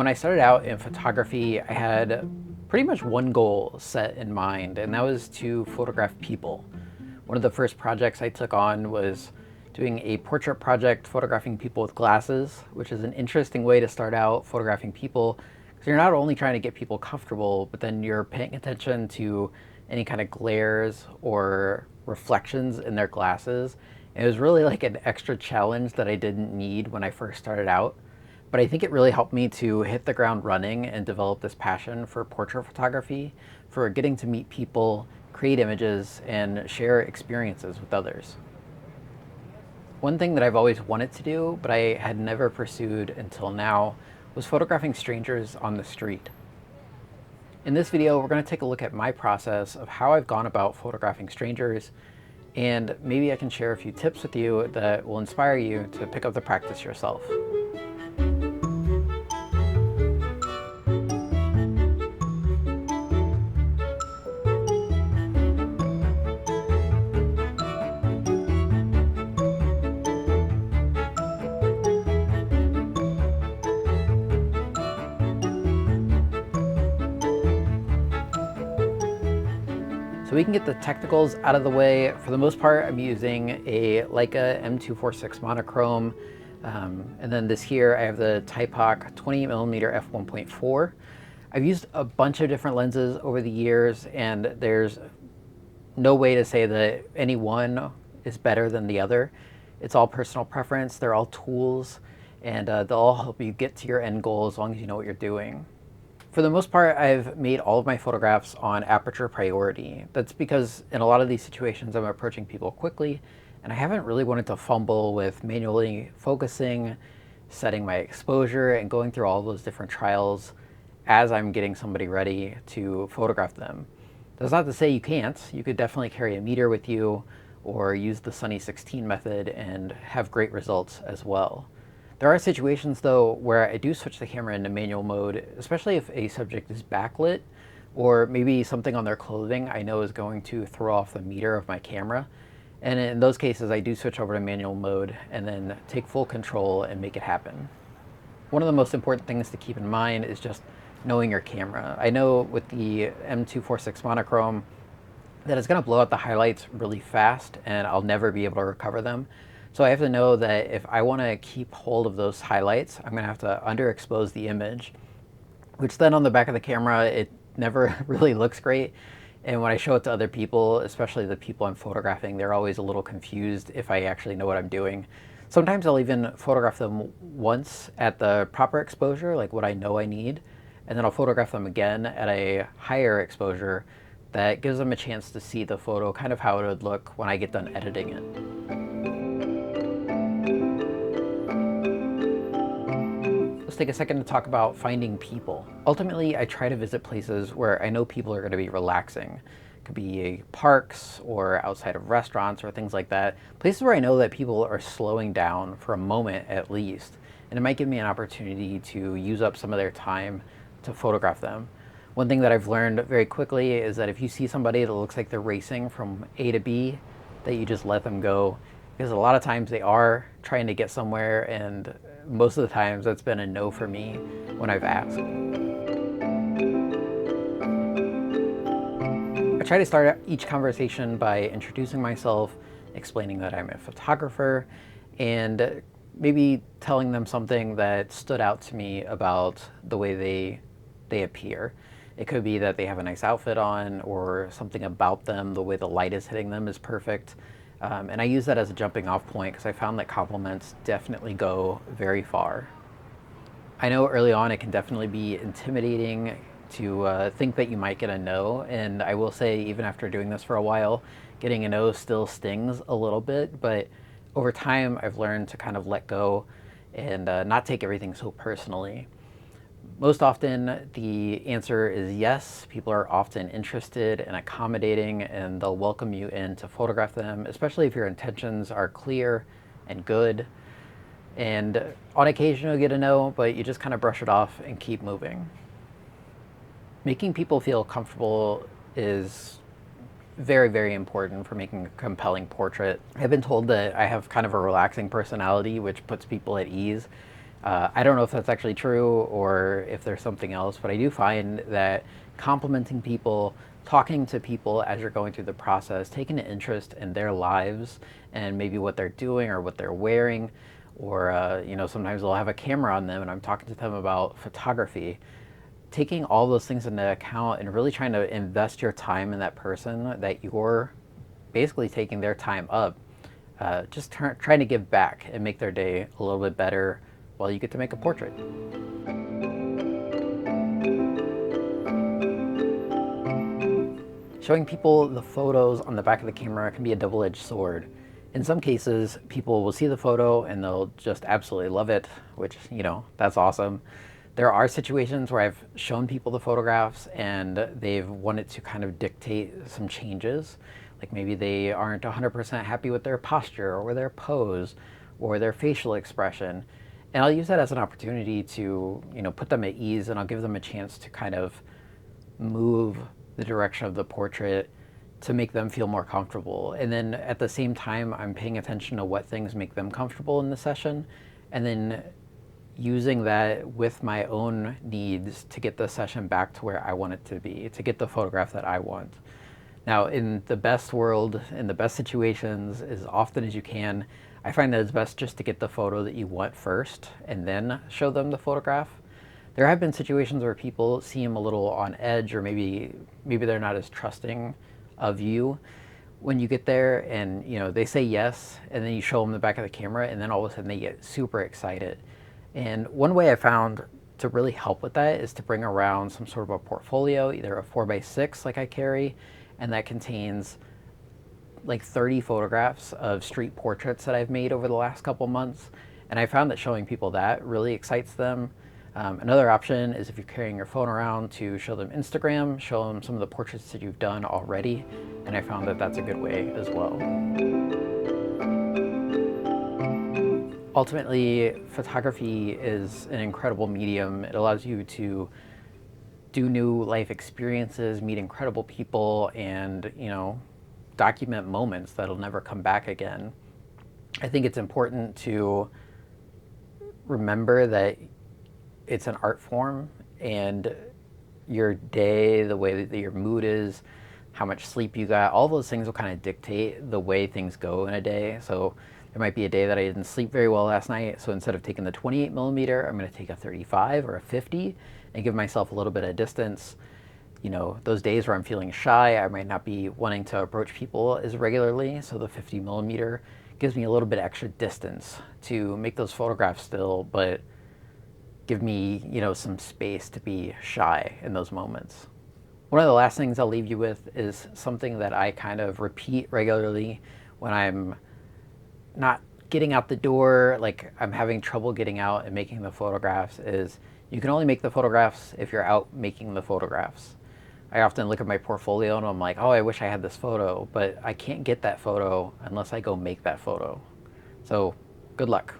When I started out in photography, I had pretty much one goal set in mind, and that was to photograph people. One of the first projects I took on was doing a portrait project photographing people with glasses, which is an interesting way to start out photographing people, because you're not only trying to get people comfortable, but then you're paying attention to any kind of glares or reflections in their glasses. And it was really like an extra challenge that I didn't need when I first started out. But I think it really helped me to hit the ground running and develop this passion for portrait photography, for getting to meet people, create images, and share experiences with others. One thing that I've always wanted to do, but I had never pursued until now, was photographing strangers on the street. In this video, we're going to take a look at my process of how I've gone about photographing strangers, and maybe I can share a few tips with you that will inspire you to pick up the practice yourself. So we can get the technicals out of the way. For the most part, I'm using a Leica M246 Monochrom. And then this here, I have the Thypoch 20mm f1.4. I've used a bunch of different lenses over the years, and there's no way to say that any one is better than the other. It's all personal preference. They're all tools, and they'll all help you get to your end goal as long as you know what you're doing. For the most part, I've made all of my photographs on aperture priority. That's because in a lot of these situations, I'm approaching people quickly, and I haven't really wanted to fumble with manually focusing, setting my exposure, and going through all those different trials as I'm getting somebody ready to photograph them. That's not to say you can't. You could definitely carry a meter with you or use the Sunny 16 method and have great results as well. There are situations though where I do switch the camera into manual mode, especially if a subject is backlit or maybe something on their clothing I know is going to throw off the meter of my camera. And in those cases, I do switch over to manual mode and then take full control and make it happen. One of the most important things to keep in mind is just knowing your camera. I know with the M246 Monochrom that it's going to blow out the highlights really fast and I'll never be able to recover them. So I have to know that if I want to keep hold of those highlights, I'm going to have to underexpose the image, which then on the back of the camera, it never really looks great. And when I show it to other people, especially the people I'm photographing, they're always a little confused if I actually know what I'm doing. Sometimes I'll even photograph them once at the proper exposure, like what I know I need, and then I'll photograph them again at a higher exposure that gives them a chance to see the photo kind of how it would look when I get done editing it. Let's take a second to talk about finding people. Ultimately, I try to visit places where I know people are going to be relaxing. It could be parks or outside of restaurants or things like that. Places where I know that people are slowing down for a moment at least. And it might give me an opportunity to use up some of their time to photograph them. One thing that I've learned very quickly is that if you see somebody that looks like they're racing from A to B, that you just let them go. Because a lot of times they are trying to get somewhere, and most of the times that's been a no for me when I've asked. I try to start each conversation by introducing myself, explaining that I'm a photographer, and maybe telling them something that stood out to me about the way they appear. It could be that they have a nice outfit on, or something about them, the way the light is hitting them is perfect. And I use that as a jumping off point because I found that compliments definitely go very far. I know early on it can definitely be intimidating to think that you might get a no, and I will say even after doing this for a while, getting a no still stings a little bit, but over time I've learned to kind of let go and not take everything so personally. Most often the answer is yes. People are often interested and accommodating, and they'll welcome you in to photograph them, especially if your intentions are clear and good. And on occasion you'll get a no, but you just kind of brush it off and keep moving. Making people feel comfortable is very, very important for making a compelling portrait. I've been told that I have kind of a relaxing personality, which puts people at ease. I don't know if that's actually true or if there's something else, but I do find that complimenting people, talking to people as you're going through the process, taking an interest in their lives and maybe what they're doing or what they're wearing, or sometimes they'll have a camera on them and I'm talking to them about photography. Taking all those things into account and really trying to invest your time in that person that you're basically taking their time up, just trying to give back and make their day a little bit better while you get to make a portrait. Showing people the photos on the back of the camera can be a double-edged sword. In some cases, people will see the photo and they'll just absolutely love it, which, that's awesome. There are situations where I've shown people the photographs and they've wanted to kind of dictate some changes. Like maybe they aren't 100% happy with their posture or their pose or their facial expression. And I'll use that as an opportunity to, put them at ease, and I'll give them a chance to kind of move the direction of the portrait to make them feel more comfortable. And then at the same time, I'm paying attention to what things make them comfortable in the session, and then using that with my own needs to get the session back to where I want it to be, to get the photograph that I want. Now, in the best world, in the best situations, as often as you can, I find that it's best just to get the photo that you want first and then show them the photograph. There have been situations where people seem a little on edge, or maybe they're not as trusting of you when you get there, and they say yes, and then you show them the back of the camera, and then all of a sudden they get super excited. And one way I found to really help with that is to bring around some sort of a portfolio, either a 4x6 like I carry, and that contains like 30 photographs of street portraits that I've made over the last couple months. And I found that showing people that really excites them. Another option is if you're carrying your phone around, to show them Instagram, show them some of the portraits that you've done already. And I found that that's a good way as well. Ultimately, photography is an incredible medium. It allows you to do new life experiences, meet incredible people, and, document moments that'll never come back again. I think it's important to remember that it's an art form, and your day, the way that your mood is, how much sleep you got, all those things will kind of dictate the way things go in a day. So there might be a day that I didn't sleep very well last night, so instead of taking the 28mm, I'm going to take a 35 or a 50 and give myself a little bit of distance. Those days where I'm feeling shy, I might not be wanting to approach people as regularly, so the 50mm gives me a little bit extra distance to make those photographs still, but give me, some space to be shy in those moments. One of the last things I'll leave you with is something that I kind of repeat regularly when I'm not getting out the door, like I'm having trouble getting out and making the photographs, is you can only make the photographs if you're out making the photographs. I often look at my portfolio and I'm like, oh, I wish I had this photo, but I can't get that photo unless I go make that photo. So good luck.